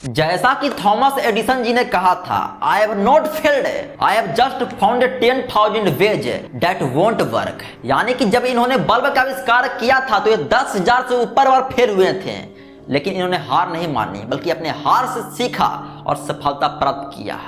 जैसा कि Thomas Edison जी ने कहा था, I have not failed, I have just found 10,000 ways that won't work. यानी कि जब इन्होंने बल्ब का आविष्कार किया था तो ये 10,000 से ऊपर बार फेल हुए थे, लेकिन इन्होंने हार नहीं मानी बल्कि अपने हार से सीखा और सफलता प्राप्त किया।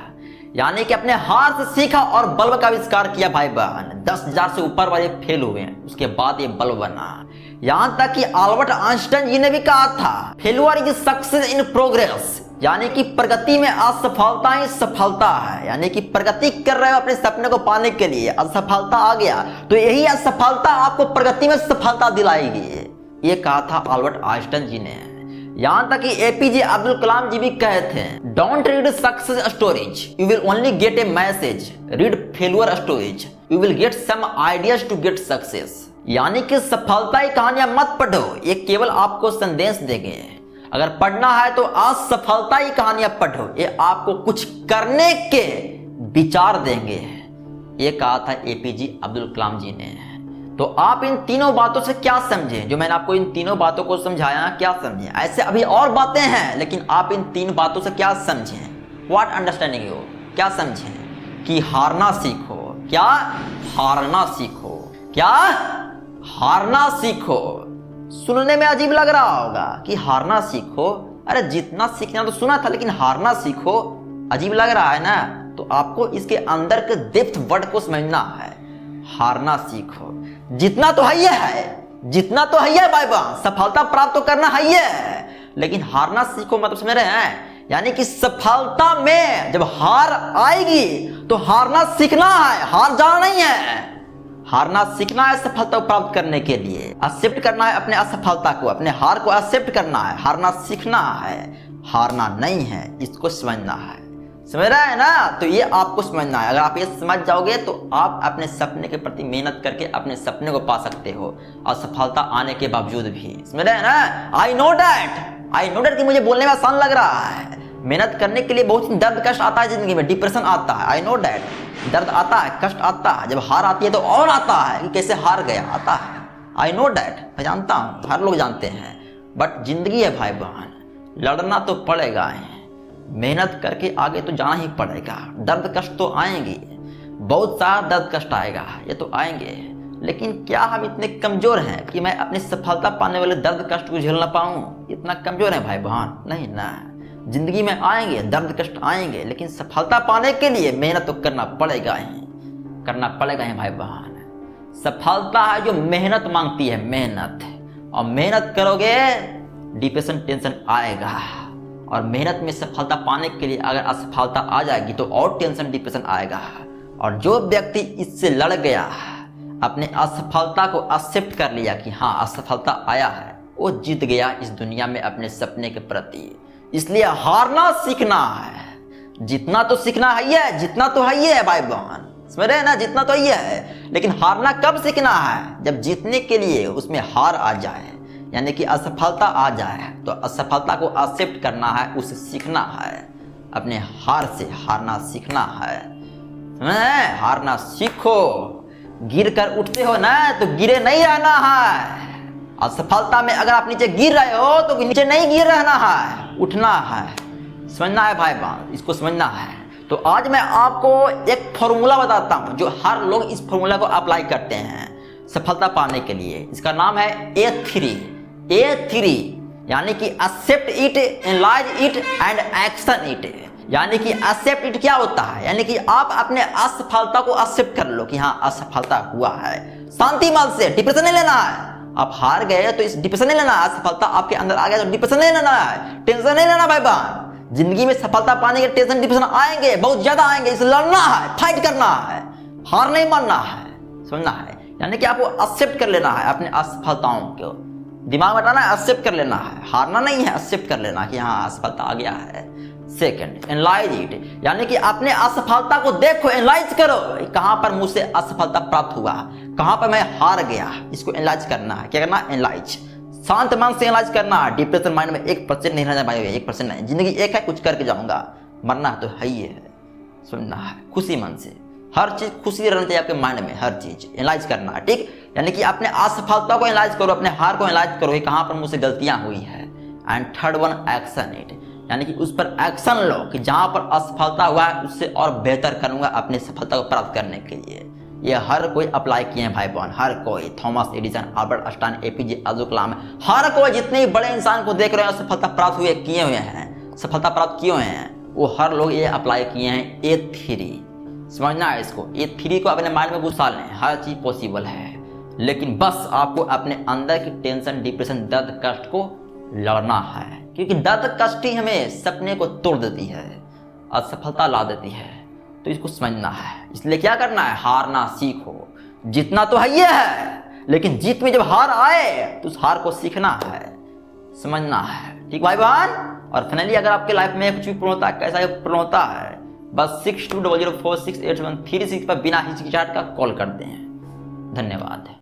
यानी कि अपने हार से सीखा और बल्ब का आविष्कार किया भाई बहन। 10,000 से ऊपर वाले फेल हुए, उसके बाद ये बल्ब बना। यहां तक कि अल्बर्ट आइंस्टाइन जी ने भी कहा था, failure is success in progress. यानी कि प्रगति में असफलता ही सफलता है। यानी कि प्रगति कर रहे हो अपने सपने को पाने के लिए, असफलता आ गया तो यही असफलता आपको प्रगति में सफलता दिलाएगी। ये कहा था अल्बर्ट आइंस्टाइन जी ने। यहां तक कि एपीजे अब्दुल कलाम जी भी कहे थे, don't read success stories, you will only get a message, read failure stories, you will get some ideas to get success. यानी कि सफलता की कहानियां मत पढ़ो, ये केवल आपको संदेश देंगे। अगर पढ़ना है तो असफलता की कहानियां पढ़ो, ये आपको कुछ करने के विचार देंगे। ये कहा था एपीजे अब्दुल कलाम जी ने। तो आप इन तीनों बातों से क्या समझे, जो मैंने आपको इन तीनों बातों को समझाया, क्या समझे? ऐसे अभी और बातें हैं, लेकिन आप इन तीन बातों से क्या समझें? व्हाट अंडरस्टैंडिंग यू, क्या समझें? कि हारना सीखो। क्या? हारना सीखो। क्या? हारना सीखो। सुनने में अजीब लग रहा होगा कि हारना सीखो, अरे जितना सीखना तो सुना था, लेकिन हारना सीखो अजीब लग रहा है ना। तो आपको इसके अंदर के डेप्थ वर्ड को समझना है। हारना सीखो, जितना तो है, जितना तो है भाई बहन, सफलता प्राप्त तो करना है, लेकिन हारना सीखो मतलब समझ रहे हैं? यानी कि सफलता में जब हार आएगी तो हारना सीखना है, हार जाना नहीं है। हारना सीखना है सफलता प्राप्त करने के लिए। एक्सेप्ट करना है अपने असफलता को, अपने हार को एक्सेप्ट करना है। हारना सीखना है, हारना नहीं है, इसको समझना है। समझ रहा है ना? तो ये आपको समझना है। अगर आप ये समझ जाओगे तो आप अपने सपने के प्रति मेहनत करके अपने सपने को पा सकते हो, और सफलता आने के बावजूद भी। समझ रहे हैं ना? आई नो दैट कि मुझे बोलने में आसान लग रहा है। मेहनत करने के लिए बहुत दर्द कष्ट आता है जिंदगी में, डिप्रेशन आता है। आई नो दैट, दर्द आता है, कष्ट आता है, जब हार आती है तो और आता है कि कैसे हार गया, आता है। आई नो दैट, मैं जानता हूँ, हर लोग जानते हैं। बट जिंदगी है भाई बहन, लड़ना तो पड़ेगा है, मेहनत करके आगे तो जाना ही पड़ेगा। दर्द कष्ट तो आएंगे, बहुत सारा दर्द कष्ट आएगा, ये तो आएंगे। लेकिन क्या हम इतने कमजोर हैं कि मैं अपनी सफलता पाने वाले दर्द कष्ट को झेल ना पाऊं? इतना कमजोर है भाई बहन? नहीं ना। जिंदगी में आएंगे, दर्द कष्ट आएंगे, लेकिन सफलता पाने के लिए मेहनत तो करना पड़ेगा ही, करना पड़ेगा ही भाई बहन। सफलता है जो मेहनत मांगती है, मेहनत। और मेहनत करोगे डिप्रेशन टेंशन आएगा, और मेहनत में सफलता पाने के लिए अगर असफलता आ जाएगी तो और टेंशन डिप्रेशन आएगा। और जो व्यक्ति इससे लड़ गया, अपने असफलता को एक्सेप्ट कर लिया कि हाँ असफलता आया है, वो जीत गया इस दुनिया में अपने सपने के प्रति। इसलिए हारना सीखना है। जितना तो सीखना है, जितना तो है भाई बहन, समझ रहे हैं ना? जितना तो है, लेकिन हारना कब सीखना है? जब जीतने के लिए उसमें हार आ जाए, यानी कि असफलता आ जाए, तो असफलता को एक्सेप्ट करना है, उसे सीखना है। अपने हार से हारना सीखना है। हारना सीखो। गिर कर उठते हो ना तो गिरे नहीं रहना है। असफलता में अगर आप नीचे गिर रहे हो तो नीचे नहीं गिर रहना है, उठना है। समझना है भाई बहन, इसको समझना है। तो आज मैं आपको एक फॉर्मूला बताता हूं जो हर लोग इस फॉर्मूला को अप्लाई करते हैं सफलता पाने के लिए। इसका नाम है A3, यानी कि accept it, analyse it and action it. यानी कि एक्सेप्ट इट क्या होता है? यानी कि आप अपने असफलता को एक्सेप्ट कर लो कि हाँ असफलता हुआ है, शांति मन से, डिप्रेशन नहीं लेना है। आप हार गए तो इस डिप्रेशन नहीं लेना है। असफलता आपके अंदर आ गया तो डिप्रेशन नहीं लेना है, टेंशन नहीं लेना भाई बहन। जिंदगी में सफलता पाने के टेंशन डिप्रेशन आएंगे, बहुत ज्यादा आएंगे, इसे लड़ना है, फाइट करना है, हार नहीं मानना है। समझना है? यानी कि आपको एक्सेप्ट कर लेना है अपने असफलताओं को, दिमाग में हटाना है, एक्सेप्ट कर लेना है। हारना नहीं है, एक्सेप्ट कर लेना कि हाँ असफलता आ गया है। सेकंड, एनालाइज इट, यानी कि अपने असफलता को देखो, एनालाइज करो, कहां पर मुझसे असफलता प्राप्त हुआ, कहां पर मैं हार गया, इसको एनालाइज करना है। क्या करना है? एनालाइज। शांत मन से एनालाइज करना है। डिप्रेशन माइंड में 1% नहीं रहना भाई, 1% नहीं। जिंदगी एक है, कुछ करके जाऊंगा, मरना तो है ही है। सुनना है खुशी मन से, हर चीज खुशी रहनी चाहिए आपके माइंड में, हर चीज एनालाइज करना है। ठीक, यानी कि अपने असफलता को एनालाइज करो, अपने हार को एनालाइज करो कि कहां पर मुझसे गलतियां हुई है। And third one, action it, यानी कि उस पर एक्शन लो कि जहां पर असफलता हुआ है उससे और बेहतर करूंगा अपनी सफलता को प्राप्त करने के लिए। ये हर कोई अप्लाई किए हैं भाई बहन, हर कोई। Thomas Edison, Albert Einstein, APJ Abdul Kalam, हर कोई जितने बड़े इंसान को देख रहे हैं सफलता प्राप्त हुए किए हुए हैं, सफलता प्राप्त किए हुए हैं, वो हर लोग ये अप्लाई किए हैं A3। समझना है इसको, A3 को अपने माइंड में घुसा लें। हर चीज़ पॉसिबल है, लेकिन बस आपको अपने अंदर की टेंशन, डिप्रेशन, दर्द, कष्ट को लड़ना है, क्योंकि दर्द कष्ट ही हमें सपने को तोड़ देती है, असफलता ला देती है। तो इसको समझना है, इसलिए क्या करना है, हारना सीखो। जीतना तो है ये है, लेकिन जीत में जब हार आए तो उस हार को सीखना है, समझना है। ठीक भाई बहन। और फाइनली अगर आपके लाइफ में कुछ भी प्रॉब्लम होता है, कैसा प्रॉब्लम होता है, बस 6200468136 पर बिना हिचकिचाहट का कॉल कर दें। धन्यवाद।